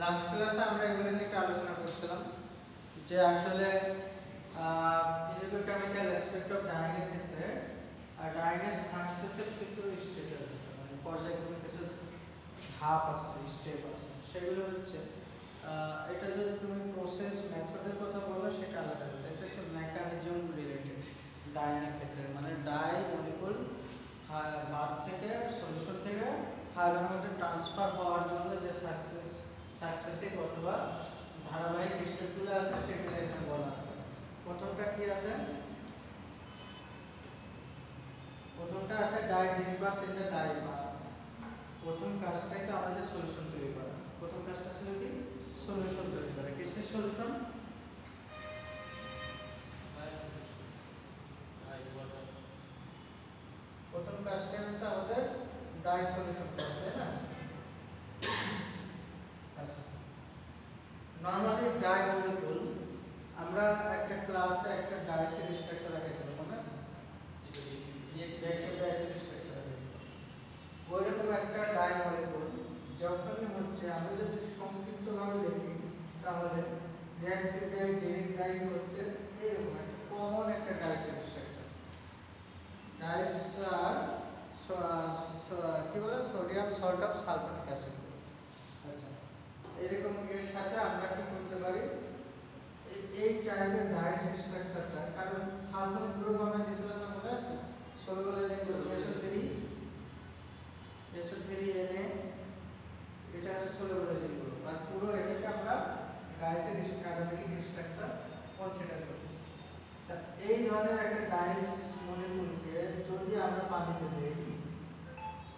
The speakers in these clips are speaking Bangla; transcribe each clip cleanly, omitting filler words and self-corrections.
লাস্ট ক্লাসে আমরা এগুলো নিয়ে একটু আলোচনা করছিলাম যে আসলে ফিজিকো-কেমিক্যাল অ্যাসপেক্ট অফ ডাইং এর ক্ষেত্রে ডাইং এর সাকসেসের কিছু স্টেজেস আছে, মানে পর্যায়ক্রমিক কিছু ধাপ আছে, স্টেপ আছে। সেগুলো হচ্ছে এটা যদি তুমি প্রসেস মেথডের কথা বলো সেটা আলাদা কথা, এটা হচ্ছে মেকানিজম রিলেটেড ডাইং এর ক্ষেত্রে, মানে ডাই মলিকুল বাদ থেকে সলিউশন থেকে ফাইবারের মধ্যে ট্রান্সফার হওয়ার জন্য যে সাকসেসিভ অথবা ধারাবাহিক স্টেপগুলো আছে সেগুলো এখানে বলা আছে। প্রথমটা কি আছে? প্রথমটা আছে dye disperse in the dye bath. প্রথম কাজটাই তো আমাদের সলিউশন তৈরি করা। প্রথম কাজটা ছিল কি? সলিউশন তৈরি করা। কিসের সলিউশন? প্রথম কাজটা হচ্ছে আমাদের ডাই সলিউশন করা, তাই না? আচ্ছা, নরমালি ডাই মলিকুল আমরা একটা ক্লাসে একটা ডাইসের স্ট্রাকচার রাখাইছিলাম, মনে আছে? একটা ডাইসের স্ট্রাকচার রাখাইছিলাম। ওইরকম একটা ডাই মলিকুল যখনই হচ্ছে, আমরা যদি সংক্ষিপ্তভাবে লিখি তাহলে রিঅ্যাক্টিভ ডাই, ডিরেক্ট ডাই হচ্ছে এরকম একটা কমন একটা ডাইসের স্ট্রাকচার। ডাইস আর কি বলে সোডিয়াম সল্ট অফ সালফানিক অ্যাসিড। আচ্ছা, এরকম এর সাথে আমরা কি করতে পারি? এই টাইপের ডাইস স্ট্রাকচারটা, কারণ সালফানিক গ্রুপ আমরা দিছিলাম না, মনে আছে? সলুবলাইজিং গ্রুপ SO3 Na, এটা আছে সলুবলাইজিং গ্রুপ, আর পুরো এটাকে আমরা ডাইসের অ্যারোমেটিক স্ট্রাকচার কনসিডার করতেছি। তা এই ধরনের একটা ডাইস মলিকুলকে যদি আমরা পানিতে দেই,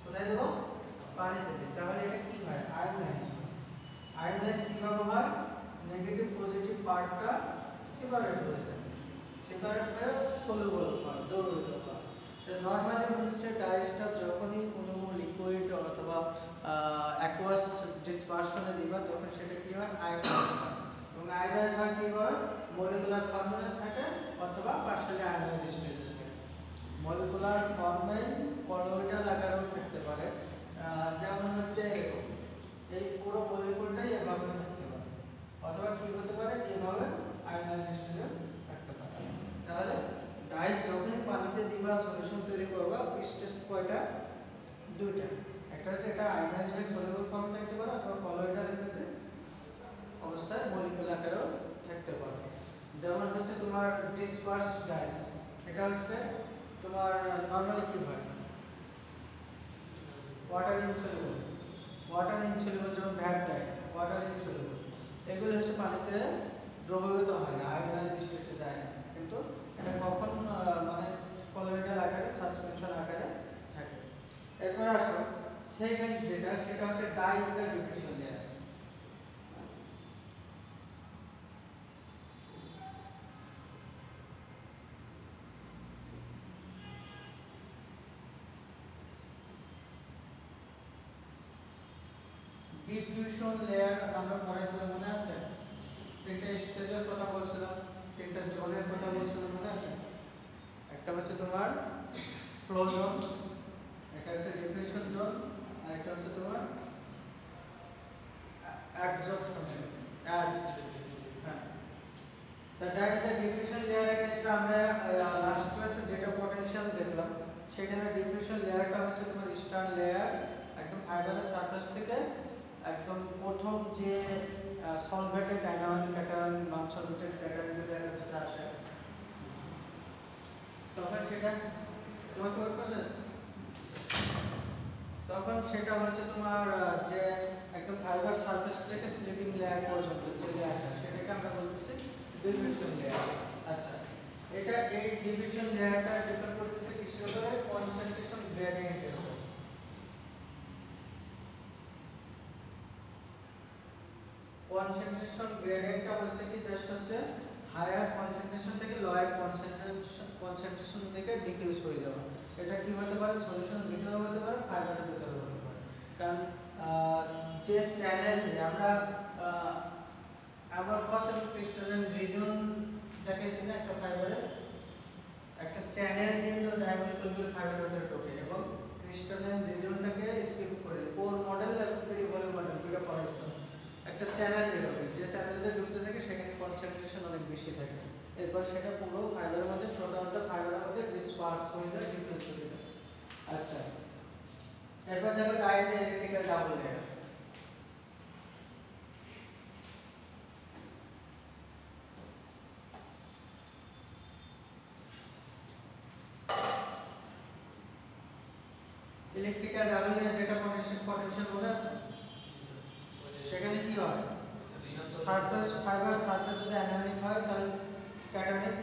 কোথায় দেব? পানিতে দিই, তাহলে এটা কি হয়? আয়োনাইজ হয়। আয়োনাইজ কিভাবে হয়? নেগেটিভ পজিটিভ পার্টটা সেপারেট হয়ে যায়, সেপারেট হয়ে সলুবল হয়, দ্রবীভূত হয়। নর্মালি হচ্ছে ডাইসটা যখনই কোনো লিকুইড অথবা অ্যাকুয়াস ডিসপারশনে দিবা তখন সেটা কি হয়? আয়োনাইজ হয়। এবং আয়োনাইজ হয় কি হয়? মলিকুলার ফর্মে থাকে অথবা পার্শিয়ালি আয়োনাইজ স্টেজে থাকে। মলিকুলার ফর্মে কলোইডাল আকারেও থাকতে পারে, যেমন হচ্ছে এরকম, এই পুরো মলিকুলটাই এভাবে থাকতে পারে, অথবা কি হতে পারে? এভাবে আয়োনাইজ স্টেজে থাকতে পারে। তাহলে ডাইস যখনই পানিতে দিবা, সলিউশন তৈরি করবা, স্টেজ কয়টা? দুইটা। একটা হচ্ছে এটা আয়োনাইজ হয়ে সলিউবল ফর্মে থাকতে পারে অথবা কলোইডাল অবস্থায় মলিকুলার আকারেও থাকতে পারে। যেমন হচ্ছে তোমার ডিসপার্স ডাইস, এটা হচ্ছে তোমার নরমালি কি হয়? ওয়াটার ইনসলিবল, ওয়াটার ইনসলিবল, যেমন ভ্যাট ডাই, ওয়াটার ইনসলিবল, এগুলো হচ্ছে পানিতে দ্রবীভূত হয় না, আয়োনাইজ স্টেটে যায় না, কিন্তু এটা কখন মানে কলোইডাল আকারে, সাসপেনশন আকারে থাকে। এরপর আসো সেকেন্ড যেটা, সেটা হচ্ছে dye inter diffusion layer. Diffusion layer আমরা পড়াইছিলাম, মনে আছে? তিনটা স্টেজের কথা বলছিলাম, তিনটা জোনের কথা বলছিলাম, মনে আছে? একটা হচ্ছে তোমার ফ্লো জোন, একটা হচ্ছে ডিফিউশন জোন, আর একটা হচ্ছে তোমার অ্যাবজর্পশন জোন। হ্যাঁ, তা ডাইরেক্ট ডিফিউশন লেয়ারের ক্ষেত্রে আমরা লাস্ট ক্লাসে যেটা পটেনশিয়াল দেখলাম, সেখানে ডিফিউশন লেয়ারটা হচ্ছে তোমার ইস্টার্ন লেয়ার, একদম ফাইবারের সারফেস থেকে একদম প্রথম যে সলভেটেড অ্যানায়ন, ক্যাটায়ন, নন সলভেটেড ক্যাটায়নগুলো একসাথে আসে, তখন সেটা তোমার প্রসেস, তখন সেটা হচ্ছে তোমার যে একদম ফাইবার সারফেস থেকে স্লিপিং লেয়ার পর্যন্ত যে লেয়ারটা, সেটাকে আমরা বলতেছি ডিফিউশন লেয়ার। আচ্ছা, এটা এই ডিফিউশন লেয়ারটা ডিপেন্ড করতেছে কিসের উপরে? কনসেন্ট্রেশন গ্রেডিয়েন্টের উপর। কনসেন্ট্রেশন গ্রেডিয়েন্টটা হচ্ছে কি? জাস্ট হচ্ছে হায়ার কনসেন্ট্রেশন থেকে লোয়ার কনসেন্ট্রেশন থেকে ডিক্রিজ হয়ে যাওয়া। এটা কি হতে পারে? সলিউশনের ভিতরে হতে পারে, ফাইবারের ভিতরে হতে পারে। কারণ যে চ্যানেল দিয়ে আমরা আমার পাশে ক্রিস্টালাইন রিজন দেখাইছি না, একটা ফাইবারের একটা চ্যানেল দিয়ে তো ডায়ামলিকুলগুলো ফাইবারের ভিতরে ঢোকে এবং ক্রিস্টালাইন রিজনটাকে স্কিপ করে পোর মডেল এবং পেরিভলিক মডেল দুটো পড়াইছিলাম। একটা চ্যানেল নেটওয়ার্ক, যে চ্যানেলে ঢুকতে থাকে সেখানে কনসেন্ট্রেশন অনেক বেশি থাকে, এরপর সেটা পুরো ফাইবারের মধ্যে টোটালটা ফাইবারের মধ্যে ডিসপার্স হয়ে যায়, ডিফিউজ হয়ে যায়। আচ্ছা, এরপর দেখো direct electrical double layer. Electrical double layer যেটা পটেনশিয়াল মনে আছে, সেখানে কি হয়, সারফেস ফাইবার সারফেস যদি অ্যানোনিক হয় তাহলে ক্যাটায়নিক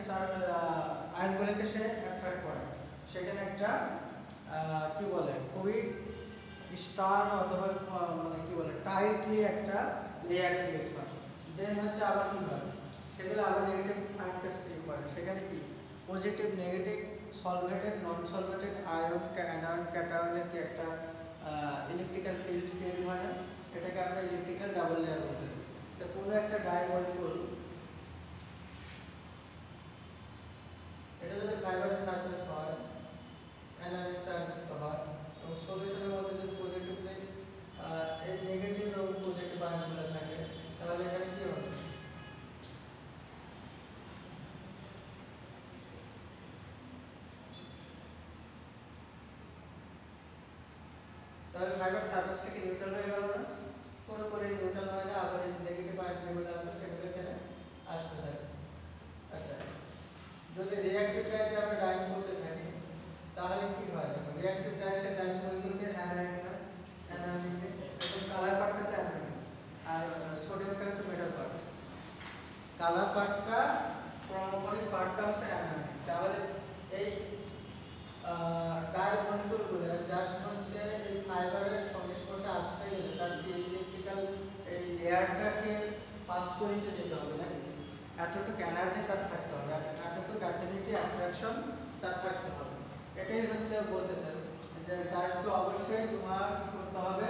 আয়নগুলোকে সে অ্যাট্রাক্ট করে, সেখানে একটা কি বলে খুবই স্টার অথবা মানে কি বলে টাইটলি একটা লেয়ার ক্রিয়েট হয়। দেন হচ্ছে আবার কি হয়, সেগুলো আবার নেগেটিভ আয়নকে স্প্লিট করে, সেখানে কি পজিটিভ নেগেটিভ সলভেটেড নন সলভেটেড আয়ন অ্যানায়ন ক্যাটায়নের কি একটা ইলেকট্রিক্যাল ফিল্ড ক্রিয়েট হয় না, এটাকে আমরা ইলেকট্রিক্যাল ডাবল লেয়ার বলতেছি। তো পুরো একটা ডাইমলিকুল, এটা যদি ফাইবারের সারফেস হয়, অ্যানায়নিক চার্জযুক্ত হয় এবং সলিউশনের মধ্যে যদি পজিটিভলি এই নেগেটিভ এবং পজিটিভ আয়নগুলো থাকে, তাহলে এখানে কি হবে, তাহলে ফাইবার সারফেসটা কি নিউট্রাল হয়ে গেল না, পুরোপুরি নিউট্রাল হয় না, আবার এই নেগেটিভ আয়ন যেগুলো আছে সেগুলো এখানে আসতে থাকে। আচ্ছা, যদি রিঅ্যাক্টিভ ডাইকে আমরা ডাইং করতে থাকি তাহলে কি হয়, রিঅ্যাক্টিভ ডাইসের ডাইস মলিকিউলকে অ্যানায়ন না, অ্যানায়নিক এবং কালার পার্টটাতে অ্যানায়ন, আর সোডিয়ামটা হচ্ছে মেটাল পার্ট, কালার পার্টটা ক্রোমোফোরিক পার্টটা হচ্ছে অ্যানায়নিক। তাহলে এই ডাই মলিকিউলগুলো জাস্ট হচ্ছে এই ফাইবারের সংস্পর্শে আসতে গেলে তার ইলেকট্রিক্যাল এই লেয়ারটাকে পাস করে যেতে হবে না, এতটুকু এনার্জি তার থাকতে হবে, এতটুকু অ্যাফিনিটি অ্যাট্রাকশন তার থাকতে হবে। এটাই হচ্ছে বলতেছেন যে ডাইসকে অবশ্যই তোমার কি করতে হবে,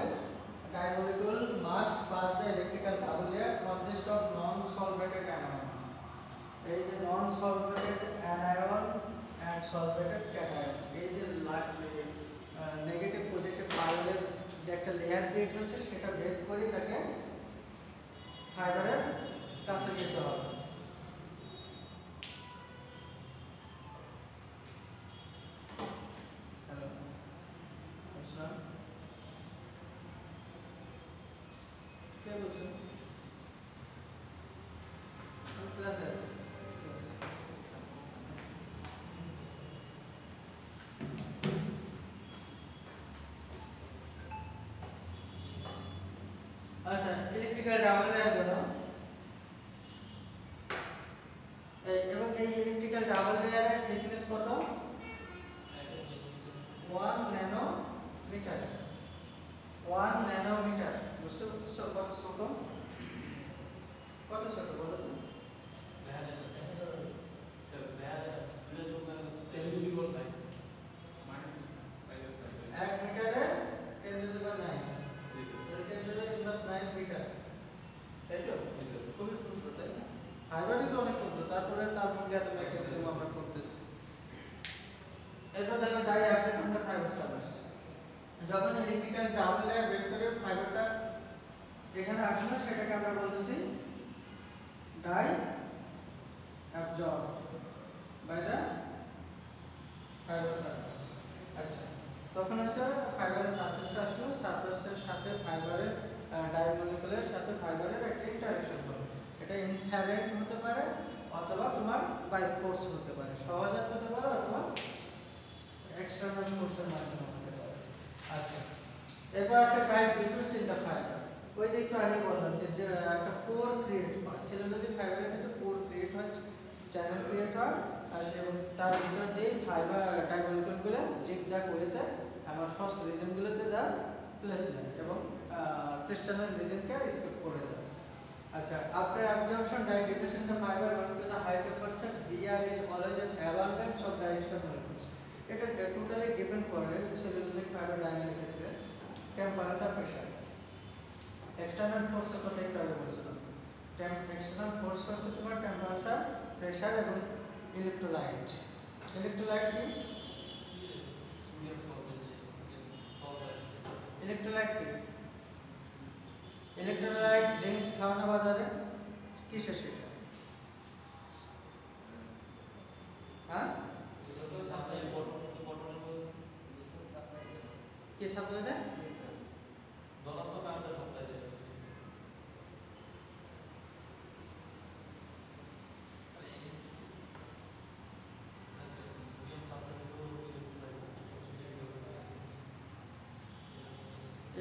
dye molecule must pass the electrical double layer consist of non solvated anion. এই যে non solvated anion and solvated cation, এই যে নেগেটিভ পজিটিভ আয়নের যে একটা লেয়ার ক্রিয়েট হচ্ছে সেটা ভেদ করে তাকে ফাইবারের কাছে যেতে হবে। কে বলছেন? ক্লাসে আছে। আচ্ছা, ইলেকট্রিক্যাল ডাবল লেয়ার হলো এবং এই ইলেকট্রিক্যাল ডাবল লেয়ারের থিকনেস কত, 1 ন্যানোমিটার, 1 ন্যানোমিটার। বুঝতে পারছো কত ছোট, কত ছোট বলো তো, 1 মিটারে 10 to the power 9, 10 to the plus 9 metre, তাই তো? খুবই ক্ষুদ্র, তাই না? ফাইবারই তো অনেক ক্ষুদ্র, তারপরে তার মধ্যে এত মেকানিজম আমরা করতেছি। এরপর দেখো dye absorb the fibre surface, যখন ইলেকট্রিক্যাল ডাবল লেয়ার বের করে ফাইবারটা এখানে আসলে সেটাকে আমরা বলতেছি dye absorb by the fibre surface. আচ্ছা, তখন হচ্ছে ফাইবারের সারফেসে আসলো, সারফেসের সাথে ফাইবারের ডাই মলিকিউলের সাথে ফাইবারের একটা ইন্টারঅ্যাকশন হবে, এটা ইনহেরেন্ট হতে পারে অথবা তোমার বাই ফোর্স হতে পারে, সহজাত হতে পারে অথবা এক্সটার্নাল ফোর্সের মাধ্যমে হতে পারে। আচ্ছা, এরপর আছে die diffused in the fibre. ওই যে একটু আগে বললাম যে একটা পোর ক্রিয়েট হয়, সেলুলোজিক ফাইবারের ক্ষেত্রে পোর ক্রিয়েট হয়, চ্যানেল ক্রিয়েট হয়, আর এবং তার ভিতর দিয়ে ফাইবার ডাই মলিকিউলগুলো জিগজ্যাগ ওয়েতে অ্যামরফাস রিজনগুলোতে যা প্লেস নেয় এবং ক্রিস্টালাইন রিজনকে স্কিপ করে দেয়। আচ্ছা, after absorption dye diffusion the fiber going to the high temperature, there is always an abundance of diester molecules. এটা টোটালি ডিপেন্ড করে সেলুলোজিক ফাইবার ডাইয়ের ক্ষেত্রে টেম্পারেচার, প্রেসার, এক্সটার্নাল ফোর্সের কথা একটু আগে বলছিলাম। এক্সটার্নাল ফোর্স হচ্ছে তোমার টেম্পারেচার, প্রেসার এবং ইলেকট্রোলাইট। ইলেকট্রোলাইট কি? ইলেকট্রোলাইট কি? ইলেকট্রোলাইট ড্রিঙ্কস খাও না বাজারে, কিসের সেটা? হ্যাঁ, কি সাপ্লাই দেয়?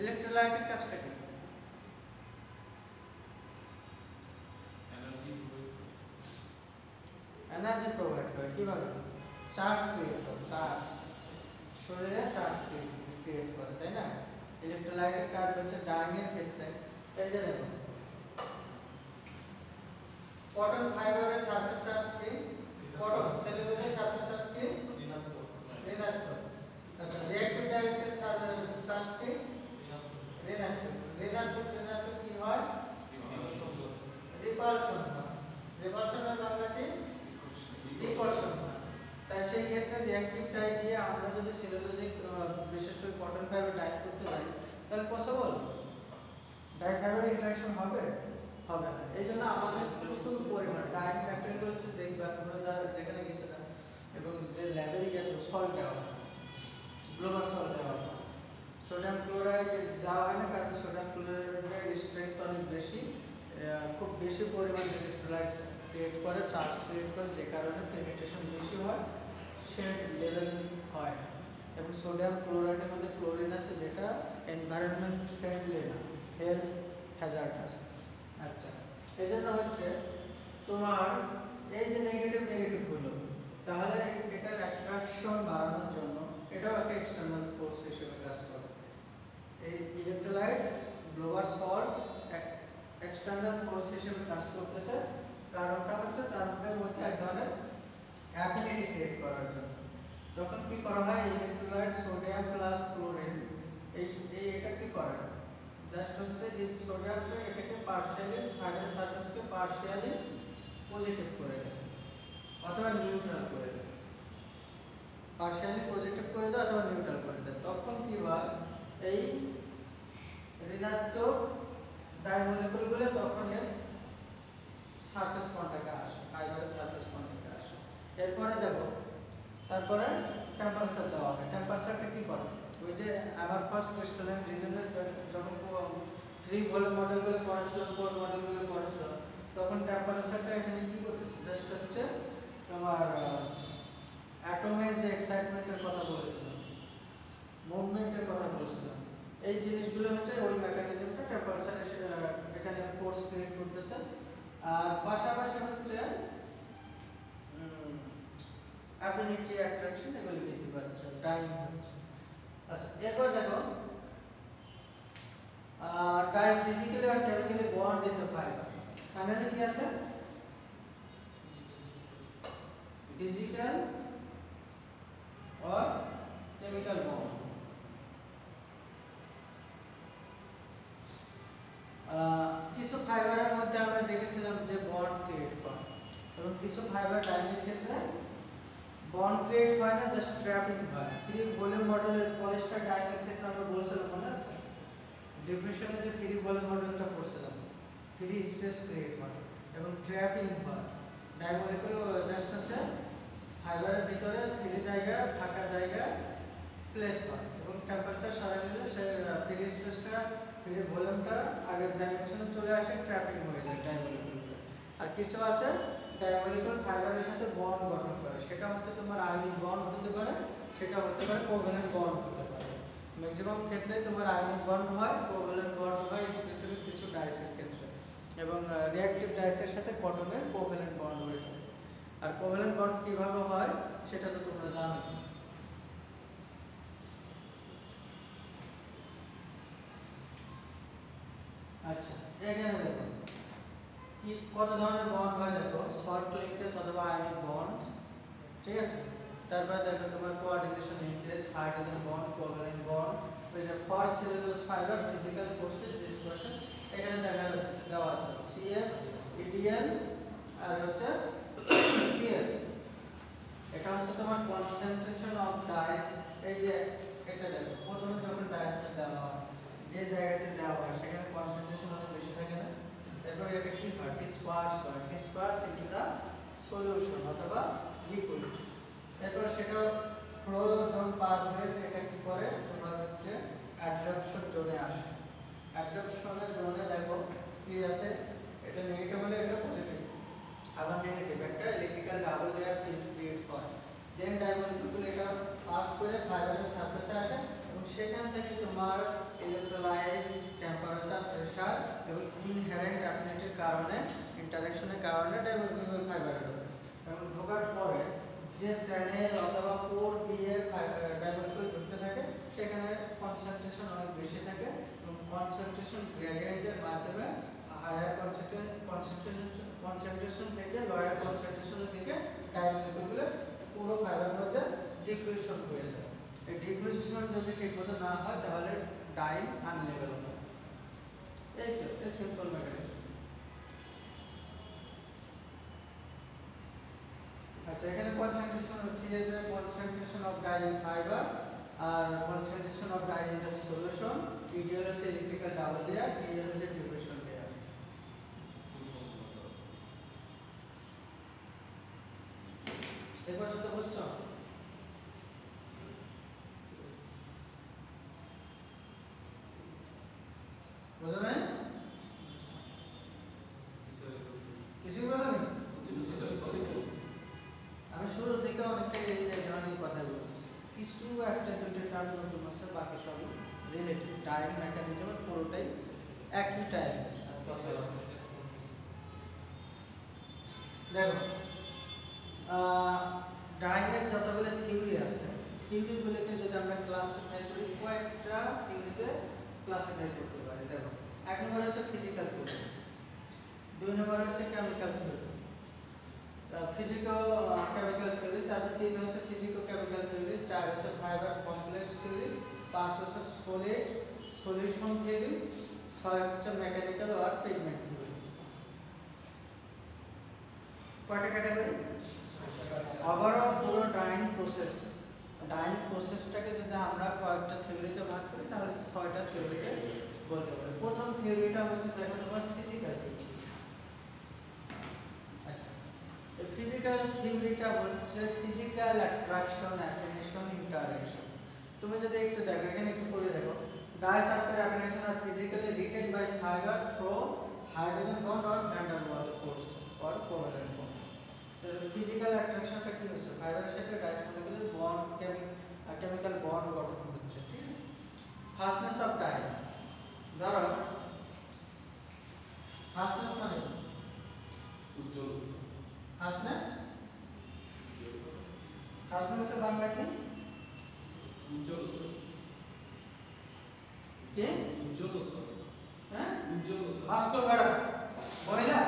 ইলেকট্রোলাইটের কাজটা কি? এনার্জি প্রোভাইড করে। কিভাবে? চার্জ ক্রিয়েট করে। চার্জ, শরীরে চার্জ ক্রিয়েট করে, তাই না? ইলেকট্রোলাইটের কাজ হচ্ছে ডাইং এর ক্ষেত্রে, এই যে দেখো কটন ফাইবারের সারফেস চার্জ কি? কটন সেলুলোজের সারফেস চার্জ কি? ঋণাত্মক। আচ্ছা, রিঅ্যাক্টিভ ডাইসের চার্জ কি? ঋণাত্মক। ঋণাত্মক কি হয়? রিপালশন হয়। রিপালশনের বাংলা কি? বিকর্ষণ হয়। তাই সেই ক্ষেত্রে রিঅ্যাক্টিভ ডাই দিয়ে আমরা যদি সেলুলোজিক বিশেষ করে কটন ফাইবার ডাই করতে পারি, তাহলে পসিবল ডাই ফাইবার ইন্টারঅ্যাকশন হবে? হবে না। এই জন্য আমাদের প্রচুর পরিমাণ ডাই ফ্যাক্টরিগুলোতে দেখবা তোমরা যারা যেখানে গেছিলে এবং যে ল্যাবের ইয়াতে সল্ট দেওয়া হয়, গ্লোবাল সল্ট দেওয়া হয়, সোডিয়াম ক্লোরাইড দেওয়া হয় না, কারণ সোডিয়াম ক্লোরাইডের স্ট্রেংথ অনেক বেশি, খুব বেশি পরিমাণে ইলেকট্রোলাইটস ক্রিয়েট করে, চার্জ ক্রিয়েট করে, যে কারণে পেনিট্রেশন বেশি হয়, শেড লেভেল হয়। এবং সোডিয়াম ক্লোরাইডের মধ্যে ক্লোরিন আছে, যেটা এনভায়রনমেন্ট ফ্রেন্ডলি না, হেলথ হ্যাজার্ডাস। আচ্ছা, এই জন্য হচ্ছে তোমার এই যে নেগেটিভ গুলো, তাহলে এটার অ্যাট্রাকশন বাড়ানোর জন্য এটাও একটা এক্সটার্নাল ফোর্স হিসেবে কাজ করে। এই electrolyte global salt external force হিসেবে কাজ করতেছে। কারণটা হচ্ছে তাদের মধ্যে এক ধরনের অ্যাফিনিটি ক্রিয়েট করার জন্য। তখন কি করা হয়, ইলেকট্রোলাইট সোডিয়াম প্লাস ক্লোরিন এটা কি করে, জাস্ট হচ্ছে এই সোডিয়ামটা এটাকে পার্শিয়ালি ফাইবার সারফেসকে পার্শিয়ালি পজিটিভ করে দেয় অথবা নিউট্রাল করে দেয়, পার্শিয়ালি পজিটিভ করে দেয় অথবা নিউট্রাল করে দেয়। তখন কি হয়, এই ঋণাত্মক ডাইমোলিকুলগুলো তখন এর সারফেস কন্ট্যাক্টে আসে, ফাইবারের সারফেস কন্ট্যাক্টে আসে। এরপরে দেখো, তারপরে টেম্পারেচার দেওয়া হয়। টেম্পারেচারটা কি করে, ওই যে আমার ফার্স্ট ক্রিস্টালাইন রিজনের যখন ফ্রি ভলিউম মডেলগুলো করেছিলাম, কোর মডেলগুলো করেছিলাম, তখন টেম্পারেচারটা এখানে কি করতেছে, জাস্ট হচ্ছে তোমার অ্যাটমের যে এক্সাইটমেন্টের কথা বলেছিলাম, মুভমেন্টের কথা বলেছিলাম, এই জিনিসগুলো হচ্ছে ওই মেকানিজমটা টেম্পারেচার এখানে ফোর্স ক্রিয়েট করতেছে। আর পাশাপাশি হচ্ছে অ্যাফিনিটি, অ্যাট্রাকশন এগুলো বৃদ্ধি পাচ্ছে, ডাইং হচ্ছে। আচ্ছা, এরপর দেখো ডাই ফিজিক্যালি আর chemically bond in the fibre. Finally কি আছে, ফিজিক্যাল or chemical bond। কিছু ফাইবারের মধ্যে আমরা দেখেছিলাম যে বন্ড ক্রিয়েট করে, এবং কিছু ফাইবার ডাইংয়ের ক্ষেত্রে বন্ড ক্রিয়েট হয় না, জাস্ট ট্র্যাপিং হয়। ফ্রি ভলিউম মডেলের পলিস্টার ডাইংয়ের ক্ষেত্রে আমরা বলছিলাম, মনে আছে ডিফিউশনে যে ফ্রি ভলিউম মডেলটা পড়ছিলাম, ফ্রি স্পেস ক্রিয়েট হয় এবং ট্র্যাপিং হয়। ডাইমোলিকুল জাস্ট আছে ফাইবারের ভিতরে ফ্রি জায়গা, ফাঁকা জায়গা প্লেস হয়, এবং টেম্পারেচার সরাই নিলে সে ফ্রি স্পেসটা, ফ্রি ভলিউমটা আগের ডাইমেনশনে চলে আসে, ট্র্যাপিং হয়ে যায় ডাইমোলিকুলগুলো। আর কিছু আছে ডাইমোলিকুল ফাইবারের সাথে বন্ড গঠন করে, সেটা হচ্ছে তোমার আয়নিক বন্ড হতে পারে, সেটা হতে পারে কোভ্যালেন্ট বন্ড হতে পারে। ম্যাক্সিমাম ক্ষেত্রে তোমার আয়নিক বন্ড হয়, কোভ্যালেন্ট বন্ড হয় স্পেসিফিক কিছু ডাইসের ক্ষেত্রে, এবং রিঅ্যাক্টিভ ডাইসের সাথে কটনের কোভ্যালেন্ট বন্ড হয়ে থাকে। আর কোভ্যালেন্ট বন্ড কিভাবে হয় সেটা তো তোমরা জানো। আচ্ছা, এখানে দেখো কি কত ধরনের বন্ড হয়, দেখো শর্ট লিঙ্কেজ অথবা আয়নিক বন্ড, ঠিক আছে। তারপর দেখো তোমার coordination linkage, hydrogen bond, covalent bond, ওই যে first cellulose fibre physical forces dispersion, এখানে দেখা দেওয়া আছে সিএফ, ইডিএল আর হচ্ছে সিএস। এটা হচ্ছে তোমার কনসেন্ট্রেশন অফ ডাইস। এই যে এটা দেখো, প্রথমে যখন ডাইসটা দেওয়া হয়, যে জায়গাতে দেওয়া হয় সেখানে কনসেন্ট্রেশন অনেক disperse হয়, disperse into the solution অথবা লিকুইড। এরপর সেটা প্রয়োজন পার হয়ে এটা কি করে তোমার হচ্ছে অ্যাবজর্পশন জোনে আসে। অ্যাবজর্পশনের জোনে দেখো কি আছে, এটা নেগেটিভ হলে এটা পজিটিভ, আবার নেগেটিভ একটা electrical double layer field create করে। দেন ডায়মন্ড এটা পাস করে ফাইবারের সারফেসে আসে এবং সেখান থেকে তোমার ইলেকট্রোলাইট, টেম্পারেচার, প্রেসার এবং ইনহেরেন্ট অ্যাফিনিটির কারণে, ইন্টারঅ্যাকশনের কারণে ডায়মন্ড ফাইবারে ঢোকে এবং ঢোকার পরে যে চ্যানেল অথবা পোর দিয়ে ডায়মন্ড ঢুকতে থাকে সেখানে কনসেন্ট্রেশন অনেক বেশি থাকে এবং কনসেন্ট্রেশন গ্রেডিয়েন্টের মাধ্যমে হায়ার কনসেন্ট্রেশন থেকে লোয়ার কনসেন্ট্রেশনের দিকে ডায়মন্ডগুলো পুরো ফাইবারের মধ্যে ডিফিউশন হয়ে যায়। এই ডিফিউশন যদি ঠিকমতো না হয় তাহলে ডাইন আনলেভেল হবে। এই তো এটা সিম্পল মেকানিজম। আচ্ছা, এখানে কনসেন্ট্রেশন সিএস এর concentration of dye in fibre আর concentration of dye in the solution, EDL হচ্ছে ইলেকট্রিক্যাল ডাবল লেয়ার, ডিএল হচ্ছে ডিফিউশন লেয়ার। এই পর্যন্ত বুঝছো? বুঝো নাই? কিছুই বোঝো নি? আমি শুরু থেকে অনেকটা এই ধরনের কথা বলতেছি, কিছু একটা দুইটা টার্ম নতুন আছে, বাকি সব রিলেটিভ। টাইম মেকানিজমের পুরোটাই একই টাইম। দেখো ডাইংয়ের যতগুলো থিওরি আছে, থিওরিগুলোকে যদি আমরা ক্লাসিফাই করি কয়েকটা থিওরিতে ক্লাসিফাই করতে পারি। দেখো, এক নম্বর হচ্ছে ফিজিক্যাল থিওরি, দুই নম্বর হচ্ছে chemical theory, physical chemical theory, তারপর তিন হচ্ছে ফিজিকো কেমিক্যাল থিওরি, চার হচ্ছে ফাইবার কমপ্লেক্স থিওরি, পাঁচ হচ্ছে সলিড সলিউশন থিওরি, ছয় হচ্ছে মেকানিক্যাল আর পিগমেন্ট থিওরি। কয়টা ক্যাটাগরি? ওভারঅল পুরো ডাইং প্রসেসটাকে যদি আমরা কয়েকটা থিওরিতে ভাগ করি তাহলে ছয়টা থিওরিতে বলতে পারি। প্রথম থিওরিটা হচ্ছে দেখো তোমার ফিজিক্যাল থিওরি। আচ্ছা, এই ফিজিক্যাল থিওরিটা হচ্ছে ফিজিক্যাল অ্যাট্রাকশন, অ্যাট্রাকশন, ইন্টারঅ্যাকশন। তুমি যদি একটু দেখো, এখানে একটু পড়ে দেখো, ডাইসালফাইড অ্যাট্রাকশন আর physically retained by fibre through hydrogen bond or van der Waals force or covalent bond. Physical অ্যাট্রাকশনটা কি হচ্ছে? ফাইবারের সাথে ডাইমোলিকুলার বন্ড, কেমিক্যাল বন্ড গঠন হচ্ছে, ঠিক আছে? ফাস্টনেস অফ ডাই, ধরো ফাস্টনেস মানে উজ্জ্বল, ফাস্টনেস, ফাস্টনেসের বাংলা কি? উজ্জ্বল, কি? উজ্জ্বল, হ্যাঁ, উজ্জ্বল, বাষ্প বাড়া বইলা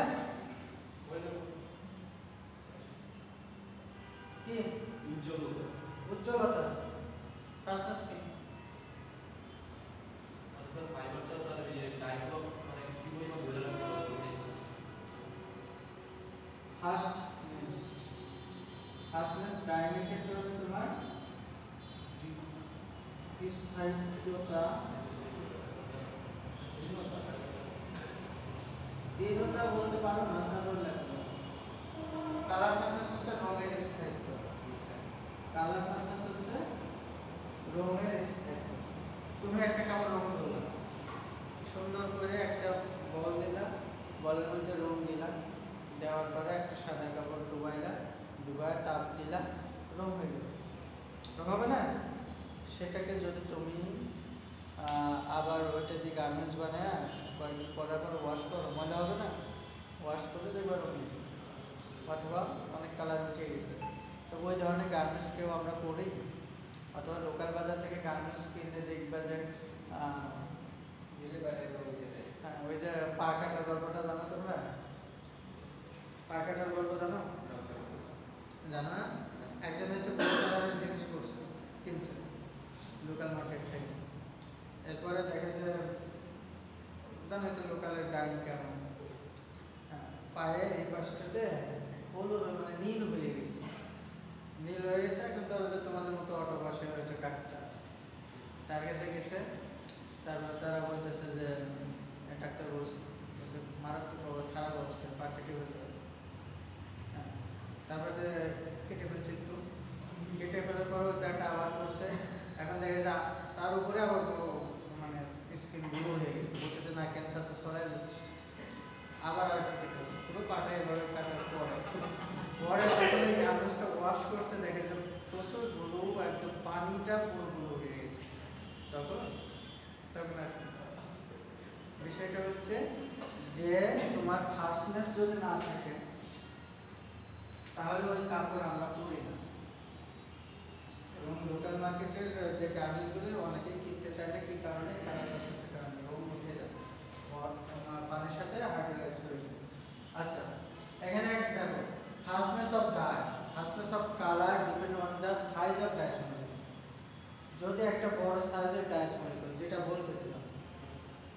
কি? উজ্জ্বলতা, উজ্জ্বলতা। ফাস্টনেস কি? স্যার ফাইবারটা তার এই টাইপ অফ মানে কি বলবো ধরে রাখতে হবে। ফাস্টনেস ডাইনের ক্ষেত্রে হচ্ছে তোমার স্থায়িত্বতা, দৃঢ়তা বলতে পারো না, তারপর লেখো কালার ফাস্টনেস হচ্ছে রঙের স্থায়িত্ব, কালার ফাস্টনেস হচ্ছে রঙের স্থায়িত্ব। তুমি একটা কাপড় রং করলাম, সুন্দর করে একটা বল নিলাম, বলের মধ্যে রং দিলাম, দেওয়ার পরে একটা সাদা কাপড় ডুবাইলাম, ডুবায় তাপ দিলাম, রং হয়ে গেল, রং হবে না? সেটাকে যদি তুমি আবার ওইটা দিয়ে গার্মেন্টস বানায় কয়েকদিন পরে ওয়াশ করো, মজা হবে না? ওয়াশ করে দেখবে রং নেই, অথবা অনেক কালার উঠে গেছে। তো ওই ধরনের গার্মেন্টসকেও আমরা পরি, অথবা লোকাল বাজার থেকে গার্মেন্টস কিনলে দেখবে যে হ্যাঁ, ওই যে পা কাটার গল্পটা জানো তোমরা? পা কাটার গল্প জানো? জানো না? একজন হচ্ছে জিনিস করছে, কিনছে লোকাল মার্কেট থেকে, এরপরে দেখে যে জানো তো লোকালের ডাইং কেমন, পায়ের এই পাশটাতে হলুদ মানে নীল হয়ে গেছে, নীল হয়ে গেছে। এখন ধরো যে তোমাদের মতো অটো পাশে হয়েছে ডাক্তার, তার কাছে গেছে, তারপরে তারা বলতেছে যে ডাক্তার বলছে মারাত্মক খারাপ অবস্থায়, পা কেটে ফেলছে একটু, কেটে ফেলার পর ব্যাগটা আবার করছে, এখন দেখে যে তার উপরে আবার পুরো মানে স্কিন গুলো হয়ে গেছে, বলতেছে না ক্যান্সার তো ছড়াই যাচ্ছে, আবার আর একটু কেটে ফেলছে পুরো পাটা, এভাবে কাটার পরে যখন এই কাগজটা ওয়াশ করছে দেখে যে প্রচুর গুলো একদম পানিটা পুরো গুলো হয়ে গেছে, তখন তখন আর কি বিষয়টা হচ্ছে যে তোমার ফাস্টনেস যদি না থাকে তাহলে ওই কাপড় আমরা পরি না। এবং লোকাল মার্কেটের যে গার্মেন্টসগুলো অনেকেই কিনতে চায় না, কি কারণে? খারাপ ফাস্টনেসের কারণে, রোগ উঠে যায়, পানির সাথে হাইড্রোলাইজ হয়ে যায়। আচ্ছা, এখানে দেখো fastness of dye, fastness of colour depend on the size of dyes molecule. যদি একটা বড় সাইজের ডাইস মলিকুল, যেটা বলতেছিলাম,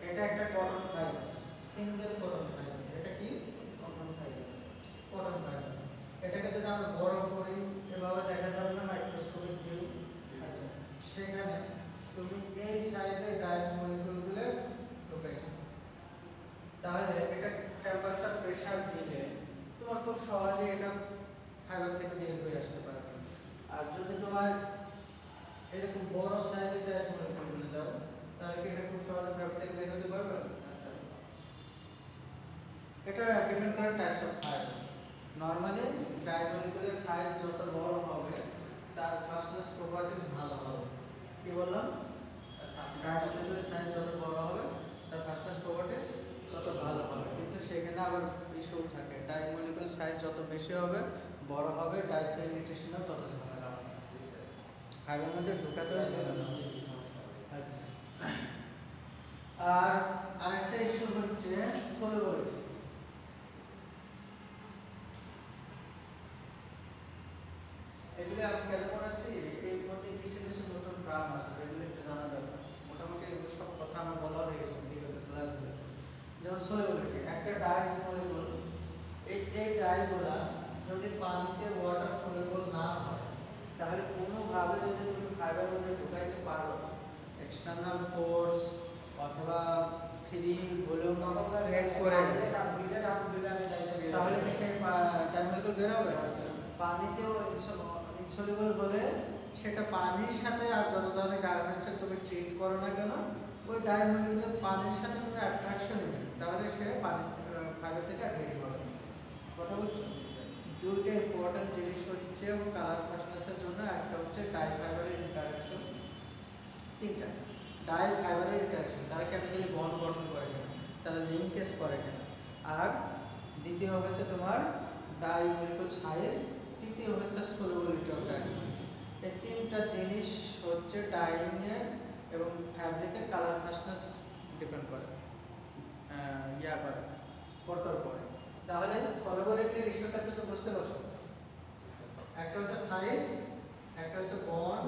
এটা একটা cotton fibre, single cotton fibre, এটা কি কটন ফাইবার, কটন ফাইবার, এটাকে যদি আমরা বড় করি এভাবে দেখা যাবে না মাইক্রোস্কোপিক ভিউ। আচ্ছা, সেখানে তুমি এই সাইজের ডাইস মলিকুলগুলো ঢুকাইছো, তাহলে এটা টেম্পারেচার প্রেসার দিলে তোমার খুব সহজে এটা ফাইবার থেকে বের হয়ে আসতে পারবে। আর যদি তোমার এরকম বড় সাইজের ডাইস মলিকুলগুলো দাও, তাহলে কি এটা খুব সহজে ফাইবার থেকে বের হতে পারবে? এটা ডিপেন্ড করে types of fibre. Normally dye মলিকুলের সাইজ যত বড় হবে তার ফাস্টনেস প্রপার্টিজ ভালো হবে। কি বললাম? ডাই মলিকুলের সাইজ যত বড় হবে তার ফাস্টনেস প্রপার্টিজ তত ভালো হবে, কিন্তু সেখানে আবার ইস্যু থাকে, ডাই মলিকুলের সাইজ যত বেশি হবে বড় হবে, ডাই পেনিট্রেশনও তত ঝামেলা হবে, ফাইবার মধ্যে ঢোকাতেও ঝামেলা হবে। আর আরেকটা ইস্যু হচ্ছে সলিউবিলিটি। এগুলো আমি কেন পড়াচ্ছি, এর মধ্যে কিছু কিছু নতুন টার্ম আছে যেগুলো একটু জানা দরকার। মোটামুটি এগুলো সব কথা আমার বলা হয়ে গেছে বিগত ক্লাসগুলোতে। যেমন সলিউবিলিটি, একটা ডাইস মলিকুল, এই ডাইগুলা যদি পানিতে ওয়াটার সলিউবল না হয় তাহলে কোনোভাবে যদি তুমি ফাইবার মধ্যে ঢুকাইতে পারো, এক্সটার্নাল ফোর্স অথবা ফ্রি ভলিউম রেট করে, তাহলে কি সেই ডাই মলিকুল বের হবে? পানিতেও ইনসলিউবল হলে সেটা পানির সাথে, আর যত ধরনের গার্মেন্টসে তুমি ট্রিট করো না কেন, ওই ডাই মলিকুলের পানির সাথে তুমি অ্যাট্রাকশনই নেই, তাহলে সে পানির ফাইবার থেকে বের হবে। কথা বুঝছো? দুইটা ইম্পর্টেন্ট জিনিস হচ্ছে কালার ফাস্টনেসের জন্য, একটা হচ্ছে ডাই ফাইবারের ইন্টারাকশন, তিনটা ডাই ফাইবারের ইন্টারাকশন, তারা কেমিক্যালি বন্ড গঠন করে কেন, তারা লিঙ্কেজ করে কেন, আর দ্বিতীয় হচ্ছে তোমার ডাই মলিকুল সাইজ, তৃতীয় হচ্ছে সলিউবিলিটি অফ ডাইস মলিকুল। এই তিনটা জিনিস হচ্ছে ডাইংয়ের এবং ফ্যাব্রিকের কালার ফাস্টনেস ডিপেন্ড করে, করার পরে। তাহলে সলিউবিলিটির ইস্যুটা তো বুঝতে পারছো, একটা হচ্ছে সাইজ, একটা হচ্ছে বন্ড,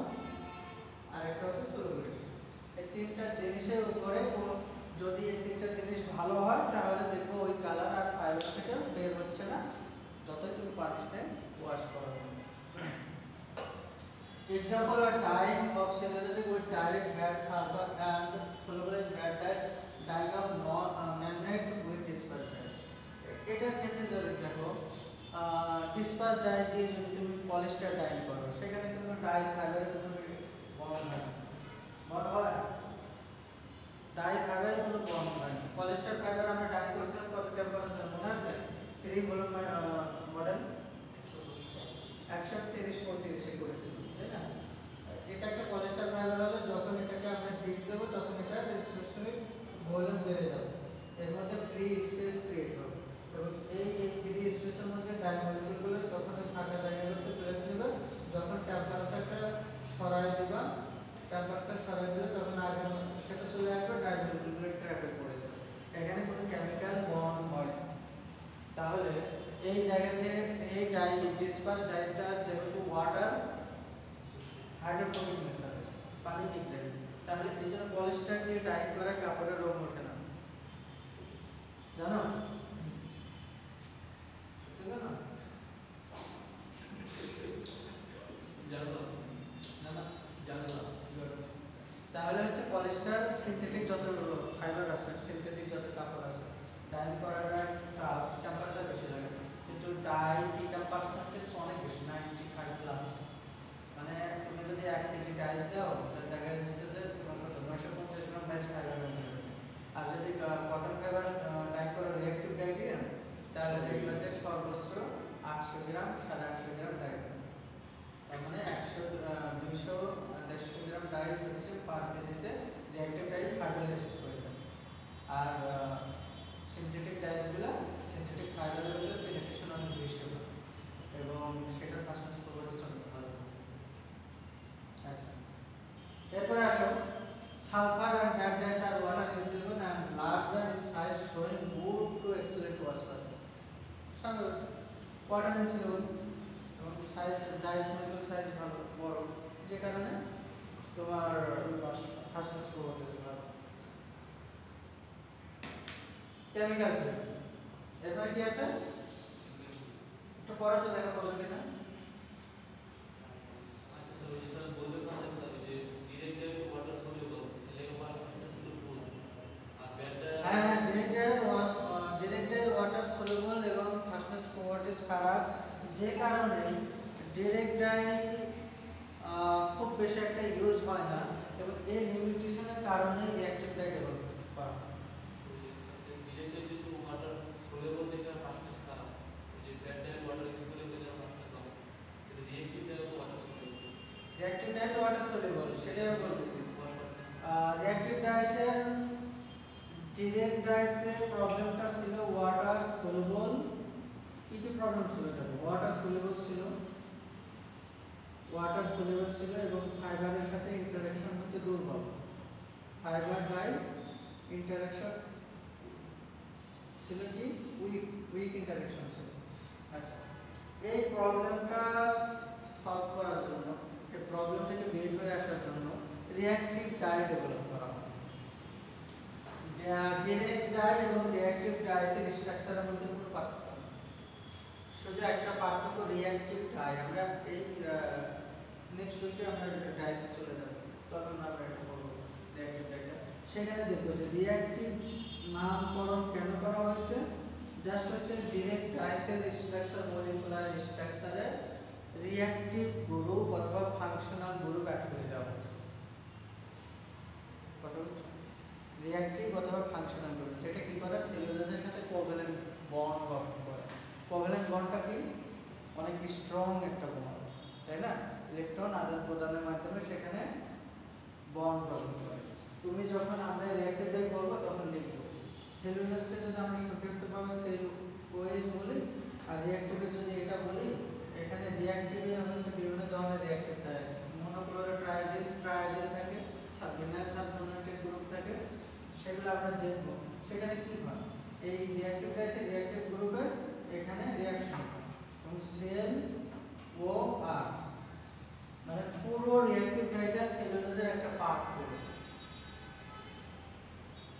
আর একটা হচ্ছে সলিউবিলিটি। এই তিনটা জিনিসের উপরে যদি এই তিনটা জিনিস ভালো হয় তাহলে দেখবো ওই কালার আর ফাইবার থেকে বের হচ্ছে না, যতই তুমি পানিতে ওয়াশ করো। Example of dyeing of cellulosic with direct bad sulfur and solubilized bad dyes, dyeing of man-made with dispersed dyes. এটার ক্ষেত্রে যদি দেখো ডিসপার্স ডাই দিয়ে যদি তুমি পলিস্টার ডাই করো, সেখানে কিন্তু ডাই ফাইবারের কোনো বন্ড হয় না, বন্ড হয় ডাই ফাইবারের কোনো বন্ড হয় না। পলিস্টার ফাইবার আমরা ডাই করছিলাম কত টেম্পারেচার মনে আছে? 3 ভলিউম মডেল 130-35 করেছিল, তাই না? এটা একটা পলিস্টার ফাইবার হলে যখন এটাকে আমরা হিট দেবো তখন এটা স্পেসিফিক ভলিউম বেড়ে যাবে, এর মধ্যে ফ্রি স্পেস ক্রিয়েট হবে, এবং এই ফ্রি স্পেসের মধ্যে ডাই মলিকুলগুলো তখন ফাঁকা জায়গাগুলোতে প্লেস নেবে, যখন টেম্পারেচারটা সরাই দিবা, টেম্পারেচার সরাই দিলে তখন আগে সেটা চলে আসবে, ডাই মলিকুলগুলো ট্র্যাপে পড়ে যাবে, এখানে কোনো কেমিক্যাল বন্ড হয় না। তাহলে এই জায়গাতে এই ডাই ডিসপার্স ডাইটা যেহেতু ওয়াটার হাইড্রোফোবিক নেচার, পানি নিগ্রেড, তাহলে এই জন্য পলিস্টার দিয়ে ডাই করা কাপড়ের রং ওঠে না, জানো? জানো? তাহলে হচ্ছে পলিস্টার সিনথেটিক যত ফাইবার আছে, সিনথেটিক যত কাপড় আছে, ডাই করার টেম্পারেচার বেশি লাগে, কিন্তু ডাই ডিকাম পার্সেন্টেজ অনেক বেশি, 95 ফাইবারের ভিতরে পেনিট্রেশন অনেক বেশি হয় এবং সেটার ফাস্টনেস প্রপার্টিস অনেক ভালো থাকে। আচ্ছা, এরপরে আসো, sulphur and bad dyes are water insoluble and larger in size, showing good to excellent wash quality. স্বাভাবিক, water insoluble এবং সাইজ ডাইস মলিকুল সাইজ ভালো বড়, যে কারণে তোমার ফাস্টনেস প্রপার্টিস ভালো। কেমিক্যাল থিওরি, এরপরে কি আছে একটু পরে তো দেখো বোঝো কিনা। হ্যাঁ, ডিরেক্ট ডাই ওয়াটার সলিউবল এবং ফাস্টনেস প্রপার্টিস খারাপ, যে কারণে ডিরেক্ট ডাই খুব বেশি একটা ইউজ হয় না এবং এই লিমিটেশনের কারণে রিঅ্যাক্টিভ ডাই ডেভেলপ করা হয়। রিঅ্যাক্টিভ ডাই তো ওয়াটার সলিউবল, সেটাই আমি বলতেছি। রিঅ্যাক্টিভ ডাইসের ডিরেক্ট ডাইসের প্রবলেমটা ছিল ওয়াটার সলিউবল। কি কি প্রবলেম ছিল এটা? ওয়াটার সলিউবল ছিল, ওয়াটার সলিউবল ছিল এবং ফাইবারের সাথে ইন্টারঅ্যাকশন করতে দুর্বল। ফাইবার ডাই ইন্টারঅ্যাকশন ছিল কি উইক ইন্টারঅ্যাকশন ছিল। আচ্ছা, এই প্রবলেমটা সলভ করার জন্য, এই প্রবলেম থেকে বের হয়ে আসার জন্য রিঅ্যাক্টিভ ডাই ডেভেলপ করা হয়। ডিরেক্ট ডাই এবং রিঅ্যাক্টিভ ডাইসের স্ট্রাকচারের মধ্যে কোনো পার্থক্য নেই, শুধু একটা পার্থক্য রিঅ্যাক্টিভ ডাই। আমরা এই নেক্সট উইকে আমরা ডাইসে চলে যাব, তখন আমরা এটা বলবো রিঅ্যাক্টিভ ডাইটা। সেখানে দেখবো যে রিঅ্যাক্টিভ নামকরণ কেন করা হয়েছে, জাস্ট হচ্ছে ডিরেক্ট ডাইসের স্ট্রাকচার, মলিকুলার স্ট্রাকচারে রিঅ্যাক্টিভ গ্রুপ অথবা ফাংশনাল গ্রুপ অ্যাড করে দেওয়া হয়েছে। কথা বলছো, রিঅ্যাক্টিভ অথবা ফাংশনাল গ্রুপ যেটা কি করে সেলুলোজের সাথে কোভ্যালেন্ট বন্ড গঠন করে। কোভ্যালেন্ট বন্ডটা কি অনেক স্ট্রং একটা বন্ড, তাই না? ইলেকট্রন আদান প্রদানের মাধ্যমে সেখানে বন্ড গঠন করে। তুমি যখন আমরা রিঅ্যাক্টিভ ডাই করবো তখন লিখবো সেলুলোজকে যদি আমরা সংক্ষিপ্তভাবে সেলুলোজ বলি, আর রিঅ্যাক্টিভে যদি এটা বলি, এখানে রিঅ্যাক্টিভে আমাদের বিভিন্ন ধরনের রিঅ্যাক্টিভ থাকে, মনোক্লোরাল ট্রায়াজিল থাকে, সাবমিনাল সাবমিনেটেড গ্রুপ থাকে, সেগুলো আমরা দেখব। সেখানে কি হয়, এই রিঅ্যাক্টিভ ডাইসের রিঅ্যাক্টিভ গ্রুপে এখানে রিঅ্যাকশন হয় এবং সেল ও আর মানে পুরো রিঅ্যাক্টিভ ডাইটা সেলুলোজের একটা পার্ট হয়ে যায়,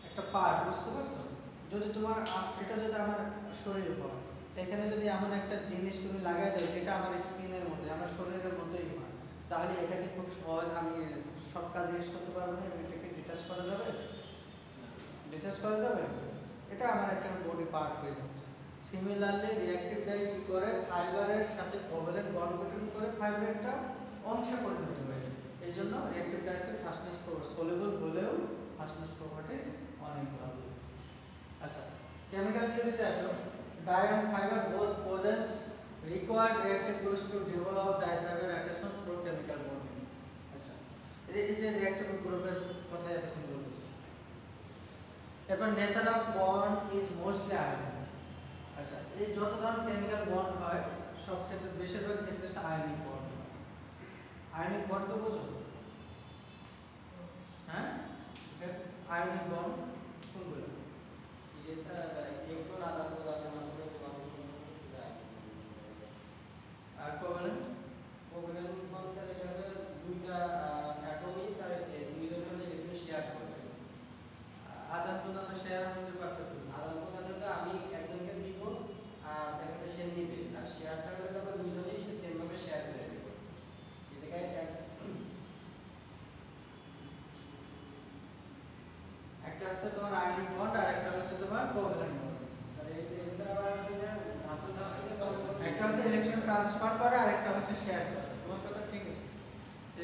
একটা পার্ট, বুঝতে পারছো? যদি তোমার এটা যদি আমার শরীর হয়, এখানে যদি এমন একটা জিনিস তুমি লাগাই দাও যেটা আমার স্কিনের মধ্যে, আমার শরীরের মধ্যেই হয়, তাহলে এটাকে খুব সহজ আমি সব কাজে ইউজ করতে পারবো না এবং এটাকে ডিটাচ করা যাবে? ডিটাচ করা যাবে? এটা আমার একটা বডি পার্ট হয়ে যাচ্ছে। সিমিলারলি রিঅ্যাক্টিভ ডাই কি করে, ফাইবারের সাথে কোভ্যালেন্ট বন্ড গঠন করে ফাইবারের একটা অংশে পরিণত হয়ে যায়। এই জন্য রিঅ্যাক্টিভ ডাইসের ফাস্টনেস সলিউবল হলেও ফাস্টনেস প্রপার্টিস অনেক ভালো। আচ্ছা, কেমিক্যাল থিওরিতে আসো। Dye and fiber both possess required reactive groups to develop difiber attachment through chemical bonding. আচ্ছা, এই যে রিঅ্যাক্টিভ গ্রুপের কথা এতক্ষণ বলতেছি। এরপর nature of bond is mostly ionic. আচ্ছা, এই যত ধরনের কেমিক্যাল বন্ড হয় সব ক্ষেত্রে বেশিরভাগ ক্ষেত্রে আয়নিক বন্ড। আয়নিক বন্ড বুঝো? হ্যাঁ স্যার, আয়নিক বন্ড কোনগুলো? ইলেকট্রন আদান প্রদানের মাধ্যমে আর কোভ্যালেন্ট বন্ড স্যার এখানে দুইটা অ্যাটমই স্যার দুইজনের ইলেকট্রন শেয়ার করবে। আদান প্রদান শেয়ারের মধ্যে পার্থক্য? আদান প্রদানটা আমি একজনকে দিব আর দেখা যাচ্ছে সে নিবে, আর শেয়ারটা করে তখন দুইজনেই সে সেম ভাবে শেয়ার করে নেবে। এই জায়গায় একটা হচ্ছে তোমার আয়নিক বন্ড আর একটা হচ্ছে তোমার কোভ্যালেন্ট বন্ড। স্যার এর ভিতরে আবার আছে যে ধাতু ধাতু একটা হচ্ছে ইলেকট্রন ট্রান্সফার করে আর একটা হচ্ছে শেয়ার করে। তোমার কথা ঠিক আছে,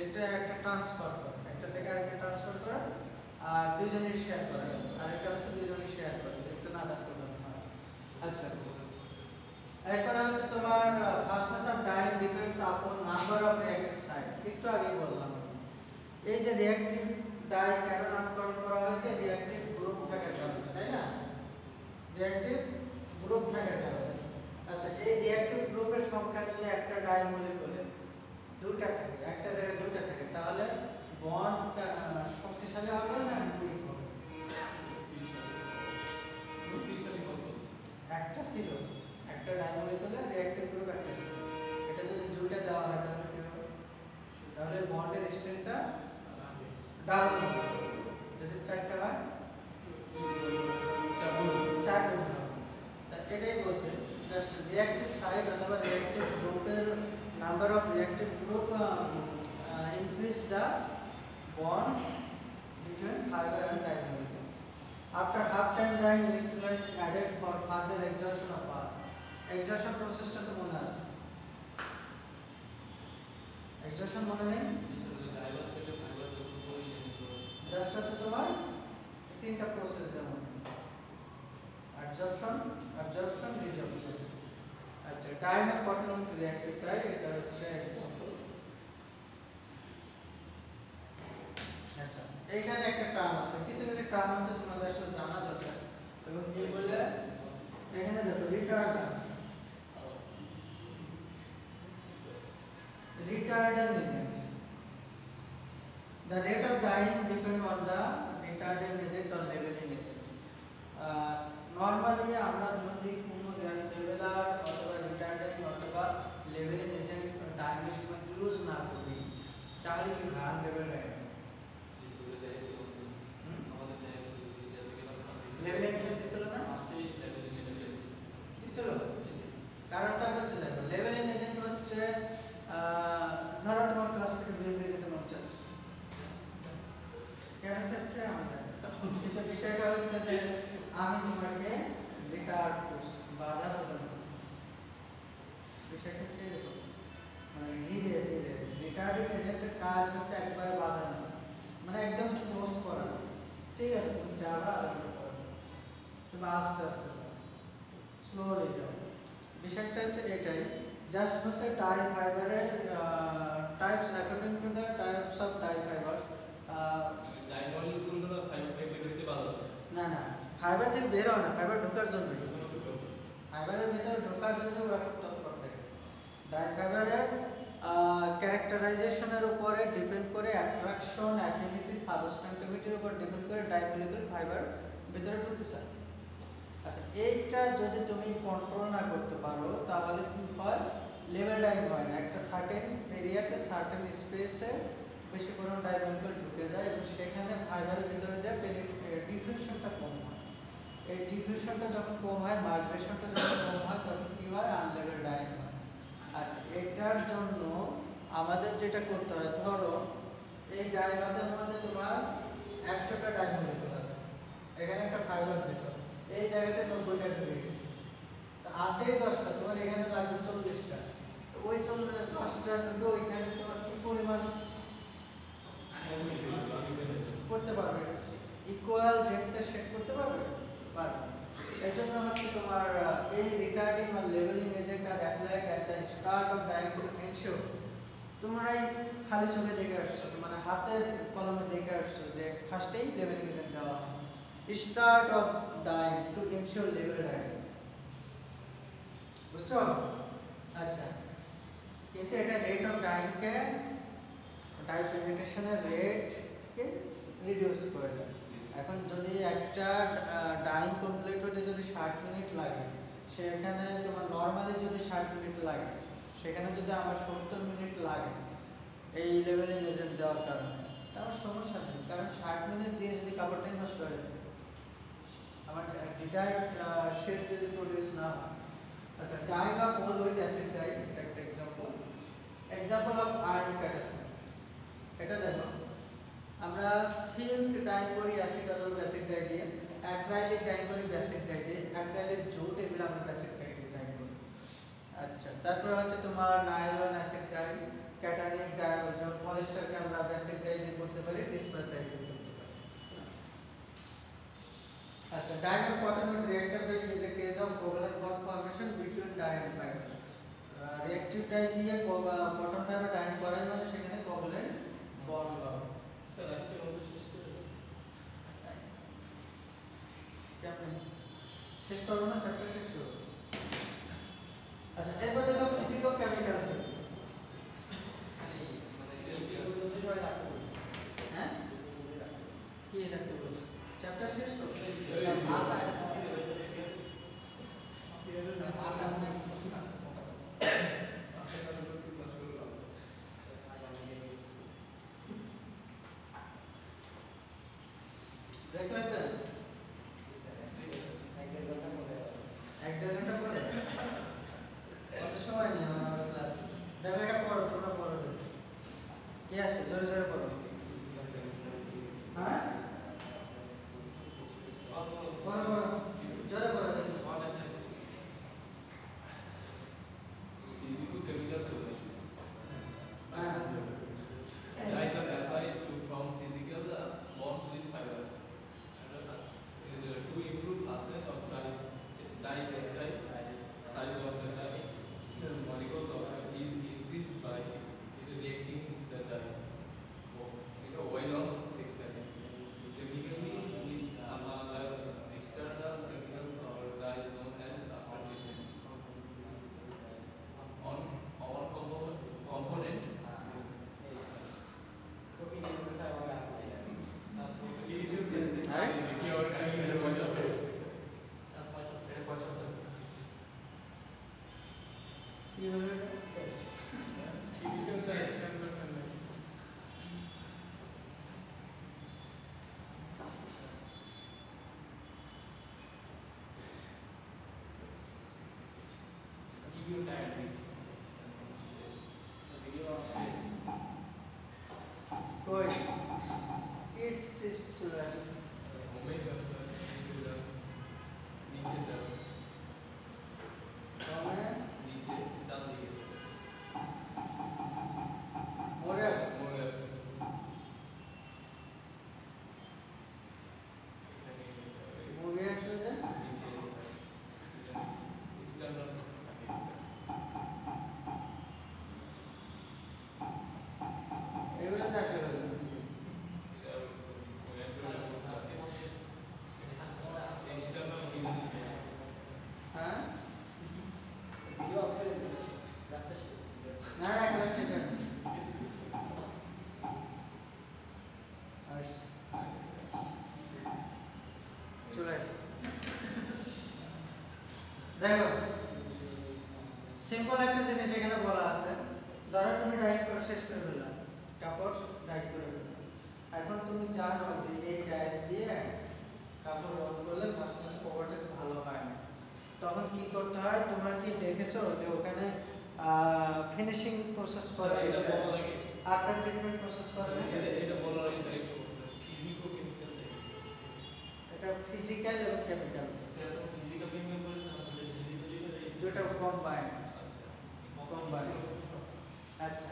এটা একটা ট্রান্সফার করে, একটা থেকে আরেকটা ট্রান্সফার করে আর দুইজনেই শেয়ার করে, আরেকটা হচ্ছে দুইজনেই শেয়ার করে, ইলেকট্রন আদান প্রদান হয়। আচ্ছা, এরপরে হচ্ছে তোমার fastness of dyeing depends upon number of reactive site. একটু আগেই বললাম, এই যে রিঅ্যাক্টিভ ডাই কেন নামকরণ করা হয়েছে, রিঅ্যাক্টিভ গ্রুপ থাকার কারণে, তাই না? রিঅ্যাক্টিভ গ্রুপ থাকে তাহলে। আচ্ছা এই রিঅ্যাক্টিভ গ্রুপের সংখ্যা যদি একটা ডাইমলিকুলে দুটো থাকে, একটা জায়গায় দুটো থাকে, তাহলে বন্ড শক্তিশালী হবে না উইক হবে? একটা ছিল, একটা ডাইমলিকুলে রিঅ্যাক্টিভ গ্রুপ একটা ছিল, এটা যদি দুইটা দেওয়া হয় তাহলে কি হবে? তাহলে বন্ডের স্ট্রেংথটা ডাবল হবে। যদি চারটা হয় চার গুণ হবে। তা এটাই বলছে জাস্ট রিঅ্যাক্টিভ সাইড অথবা রিঅ্যাক্টিভ গ্রুপের number of reactive group increase the bond between fiber and dimolecule. After half time dyeing electrolyte is added for further exertion of power. Exertion process টা তো মনে আছে? exertion মনে নেই? জাস্ট আছে তোমার তিনটা প্রসেস, যেমন অ্যাবজর্পশন, অ্যাবজর্পশন, রিজর্পশন। আচ্ছা ডাইনাম কটন রিঅ্যাক্টিভ টাই, এটা হচ্ছে এক্সাম্পল। আচ্ছা এইখানে একটা টার্ম আছে, কিছু কিছু টার্ম আছে তোমাদের আসলে জানা দরকার, এবং এইগুলো এখানে দেখো retarder, retarding agent. The rate of dyeing depend on the retarding agent or leveling agent. Normally আমরা যদি কোনো লেভেলার অথবা রিটার্ডিং অথবা লেভেলিং এজেন্ট ডাইং এর সময় ইউজ না করি তাহলে কি ভ্যান লেভেল হয়? লেভেলিং এজেন্ট ছিল না? ছিল। কারণটা হচ্ছে দেখো লেভেলিং এজেন্ট হচ্ছে ধরো তোমার ক্লাস থেকে বেরিয়ে যেতে মন চাচ্ছে, কেন চাচ্ছে আমরা, কিন্তু বিষয়টা হচ্ছে যে আমি তোমাকে রিটার্ড করছি, বাধা প্রদান করছি, বিষয়টা হচ্ছে এরকম, মানে ধীরে ধীরে রিটার্ডিং এজেন্টের কাজ হচ্ছে একবার বাধা না, মানে একদম ফোর্স করা, ঠিক আছে তুমি যাবা আর তুমি আস্তে আস্তে স্লোলি যাও, বিষয়টা হচ্ছে এটাই। জাস্ট হচ্ছে টাই ফাইবারের types according to the types of dye fibre. না না ফাইবার থেকে বের হয় না, ফাইবার ঢোকার জন্য, ফাইবারের ভিতরে ঢোকার জন্য ওরা তৎপর থাকে। ডাই ফাইবারের ক্যারেক্টারাইজেশনের উপরে ডিপেন্ড করে, অ্যাট্রাকশন, অ্যাফিনিটি, সাবস্ট্যান্টিভিটির উপর ডিপেন্ড করে ডাইমলিকুল ফাইবার ভিতরে ঢুকতে চায়। আচ্ছা এইটা যদি তুমি কন্ট্রোল না করতে পারো তাহলে কি হয়, লেভেল ডাইং হয় না, একটা সার্টেন এরিয়াতে সার্টেন স্পেসে বেশি পরিমাণ ডাইমলিকুল ঢুকে যায় এবং সেখানে ফাইবারের ভিতরে যায় ডিফিউশনটা কম হয়। এই ডিফিউশনটা যখন কম হয়, মাইগ্রেশনটা যখন কম হয়, তখন কি হয়, আনলেভেল ডাইং হয়। আর এটার জন্য আমাদের যেটা করতে হয়, ধরো এই ডাইভাদের মধ্যে তোমার 100টা ডাইমলিকুল আছে, এখানে একটা ফাইবার দিছো, এই জায়গাতে 90টা ঢুকে গেছে, তো আসেই 10টা, তোমার এখানে লাগবে 40টা, ওই 10টা ঢুকে ওইখানে তোমার কি পরিমাণ করতে পারবে, ইকুয়াল ডেপথে সেট করতে পারবে, পারবে। এই জন্য হচ্ছে তোমার এই রিটার্ডিং আর লেভেলিং এজেন্ট আর applied at the start of dyeing to ensure, তোমরাই খালি চোখে দেখে আসছো, মানে হাতে কলমে দেখে আসছো যে ফার্স্টেই লেভেলিং এজেন্ট দেওয়া হয়, start of dyeing to ensure level dyeing, বুঝছো? আচ্ছা কিন্তু এটা রেট অফ ডাইংকে, ডাই পেনিট্রেশনের রেটকে রিডিউস করে দেয়। এখন যদি একটা ডাইং কমপ্লিট হতে যদি 60 মিনিট লাগে, সেখানে তোমার নর্মালি যদি 60 মিনিট লাগে, সেখানে যদি আমার 70 মিনিট লাগে এই লেভেলিং এজেন্ট দেওয়ার কারণে, আমার সমস্যা নেই, কারণ 60 মিনিট দিয়ে যদি কাপড়টাই নষ্ট হয়ে যায়, আমার ডিজায়ার্ড শেড যদি প্রডিউস না হয়। আচ্ছা ডাইং অফ ওল উইথ অ্যাসিড ডাই, এটা একটা example, example of ionic attachment. এটা দেখো আমরা সিল্ক ডাই করি অ্যাসিড অথবা অ্যাসিড ডাই দিয়ে, অ্যাক্রাইলিক ডাই করি অ্যাসিড ডাই দিয়ে, অ্যাক্রাইলিক জুট এগুলো আমরা অ্যাসিড ডাই দিয়ে ডাই করি। আচ্ছা তারপর হচ্ছে তোমার nylon acid die, cationic die, যেমন পলিস্টারকে আমরা অ্যাসিড ডাই দিয়ে করতে পারি, ডিসপার ডাই দিয়ে করতে পারি। আচ্ছা dye of cotton with reactive dye is a case of covalent bond formation between dye and fibre. Reactive dye দিয়ে কটন ফাইবার ডাই করাই মানে সেখানে কোভালেন্ট বন্ড হবে। স্যার আজকে আমাদের শেষ করে কেমন শেষ করবো না, চ্যাপ্টার শেষ করবো। আচ্ছা এরপর দেখো ফিজিক্যাল কেমিক্যাল। হ্যাঁ কি রাখতে বলছো? চ্যাপ্টার শেষ করবো। দেখলে তো এক দেড় ঘন্টা পরে কত সময় নিয়ে আমার ক্লাস দেখো, এটা পড়ো, তোমরা পড়ো, কে আছে জোরে জোরে পড়ো। হ্যাঁ পড়ো পড়ো জোরে পড়ো দেখো। Physico-chemical theory. হ্যাঁ Dyes are applied to form physical bonds with fiber. To improve fastness of dye textile, size of the dye, the molecules of is increased by reacting the dye. Oil on textile. Chemically, with some other external chemicals or dye known as after treatment. On component. কি হলো এটা? কই কিডস টেস্ট চলে আসছে। তাহলে মোরেপস মুভি আসলে যে এগুলো তো আসলে হ্যাঁ না না ক্লাস শেষ হয়নি। চলে আসছে। দেখো সিম্পল একটা জিনিস এখানে বলা আছে, ধরো তুমি ডাইট করে শেষ করে ফেললাম, কাপড় ডাইট করে ফেললাম, এখন তুমি জানো যে এই ডাইট দিয়ে কাপড় রং করলে মাসনাস প্রপার্টিস ভালো হয় না, তখন কি করতে হয়? তোমরা কি দেখেছো যে ওখানে ফিনিশিং প্রসেস করে, আফটার ট্রিটমেন্ট প্রসেস করে? এটা ফিজিক্যাল এবং কেমিক্যাল দুটো কম্বাইন্ড। আচ্ছা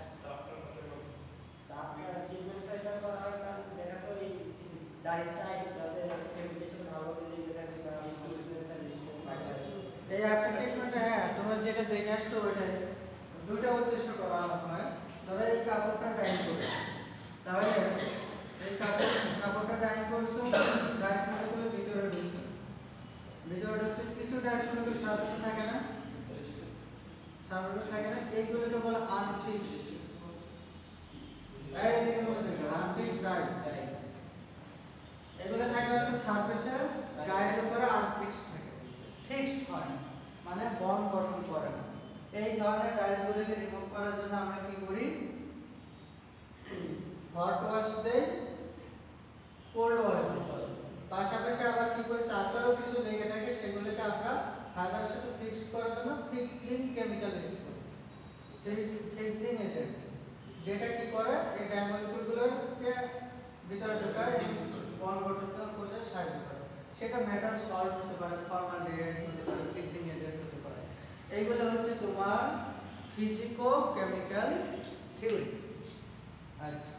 এই আফটার ট্রিটমেন্টে হ্যাঁ তোমরা যেটা দেখে আসছো ওইটাই, দুইটা উদ্দেশ্য করা হয়। ধরো এই কাপড়টা ডাইং করো, তাহলে এই কাপড়টা ডাইং করছো, ডাইস মলিকুল ভিতরে ঢুকছে, কিছু ডাইস মলিকুল সারফেসে থাকে না, সারফেসে থাকে না, এইগুলোকে বলে আনফিক্সড। এই দেখে বলে থাকে আনফিক্সড ডাইস, এগুলো থাকে হচ্ছে সারফেসের গায়ের উপরে আনফিক্সড থাকে, ফিক্সড হয় না, মানে বন্ড গঠন করে না। এই ধরনের ডাইসগুলোকে রিমুভ করার জন্য আমরা কি করি? হট ওয়াশ দেই, কোল্ড ওয়াশ দেই, পাশাপাশি আবার কি করি? তারপরেও কিছু লেগে থাকে সেগুলোকে আমরা ফাইবারের সাথে ফিক্সড করার জন্য ফিক্সিং কেমিক্যাল ইউজ করি, ফিক্সিং এজেন্ট, যেটা কি করে এই ডাইমলিকুলগুলোকে ভিতরে ঢোকায় বন্ড গঠন করতে সাহায্য করে। সেটা মেটাল সল্ট হতে পারে, ফর্মালডিহাইড হতে পারে, ফিক্সিং এজেন্ট হতে পারে। এইগুলো হচ্ছে তোমার ফিজিকো কেমিক্যাল থিওরি। আচ্ছা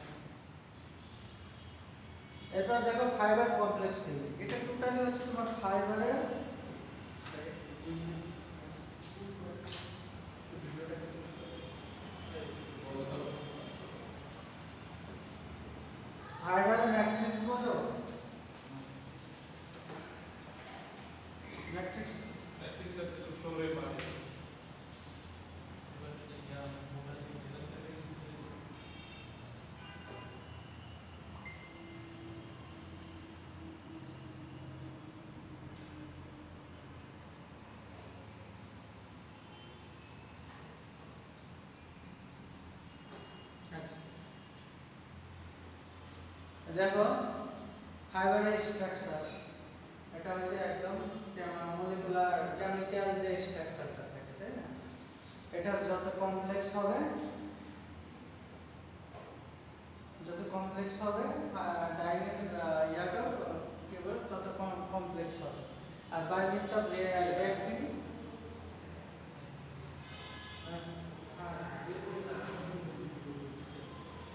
এরপর দেখো ফাইবার কমপ্লেক্স থিওরি। এটা টোটালি হচ্ছে তোমার ফাইবারের ম্যাট্রিক্স বোঝো? ম্যাট্রিক্স দেখো ফাইবারের স্ট্রাকচার এটা হচ্ছে একদম মলিকুলার কেমিক্যাল যে স্ট্রাকচারটা থাকে, তাই না? এটা যত কমপ্লেক্স হবে ডাইনের ইয়াটা কেবল তত কমপ্লেক্স হবে। আর বাই মিনস অফ রিঅ্যাক্টিং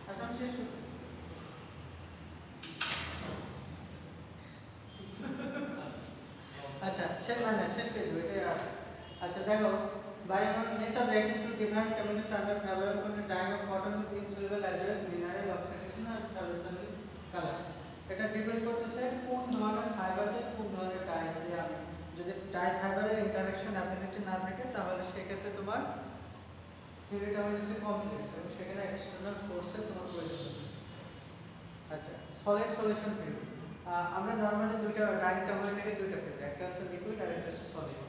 আচ্ছা আমি শেষ করতেছি। আচ্ছা শেষ করে দেবো এটাই আছে। আচ্ছা দেখো by nature of reacting to different chemical charges favorable to dye of cotton with insoluble as well as mineral oxidation and colors. এটা ডিপেন্ড করতেছে কোন ধরনের ফাইবারে কোন ধরনের ডাইস দিয়ে আমি যদি ডাই ফাইবারের ইন্টারঅ্যাকশন অ্যাফিনিটি না থাকে তাহলে সেক্ষেত্রে তোমার থিওরিটা হচ্ছে কমপ্লেক্স এবং সেখানে এক্সটার্নাল ফোর্সের তোমার প্রয়োজন হচ্ছে। আচ্ছা সলিড সলিউশন থিওরি আমরা নরমালি দুটো ডাইটা হয়ে থাকে দুটো ফেজ, একটা হচ্ছে লিকুইড আর একটা হচ্ছে সলিড।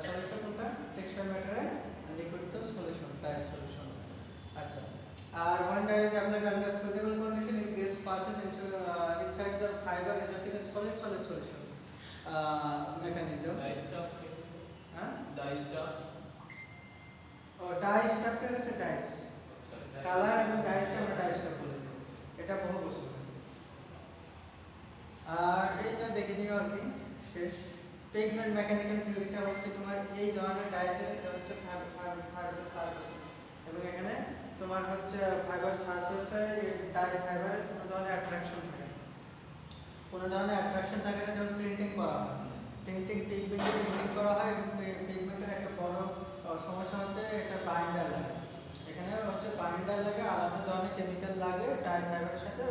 সলিডটা কোনটা? টেক্সচার ম্যাটেরিয়াল, আর লিকুইড তো সলিউশন ডাইস সলিউশন। আচ্ছা আর when dye is applied under suitable condition it gas passes inside the fiber resulting in solid solution mechanism. Dye stuff হ্যাঁ dye stuff ডাই স্টাফটা হচ্ছে ডাইস, কালার এবং ডাইসকে আমরা ডাই স্টাফ বলে দিচ্ছি, এটা বহু বস্তু। আর এটা দেখে নিও আর কি শেষ। পিগমেন্ট মেকানিক্যাল থিওরিটা হচ্ছে তোমার এই ধরনের ডাইসের এটা হচ্ছে ফাইবার সারফেস এবং এখানে তোমার হচ্ছে ফাইবার সারফেসে ডাই ফাইবারের কোনো ধরনের অ্যাট্রাকশন থাকে না, কোনো ধরনের অ্যাট্রাকশন থাকে না। যখন প্রিন্টিং করা হয়, পিগমেন্টে প্রিন্টিং করা হয় এবং পিগমেন্টের একটা বড় সমস্যা হচ্ছে এটা বাইন্ডার লাগে। এখানে হচ্ছে বাইন্ডার লাগে, আলাদা ধরনের কেমিক্যাল লাগে ডাই ফাইবারের সাথে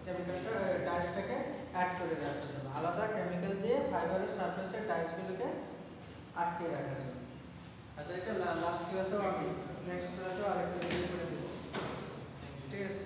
কেমিক্যালটা ডাইসটাকে অ্যাড করে রাখার জন্য, আলাদা কেমিক্যাল দিয়ে ফাইবারের সারফেসের ডাইসগুলোকে আটকে রাখার জন্য। আচ্ছা এটা লাস্ট ক্লাসেও আমি নেক্সট ক্লাসেও আরেকটা ভিডিও করে দেবো, ঠিক আছে?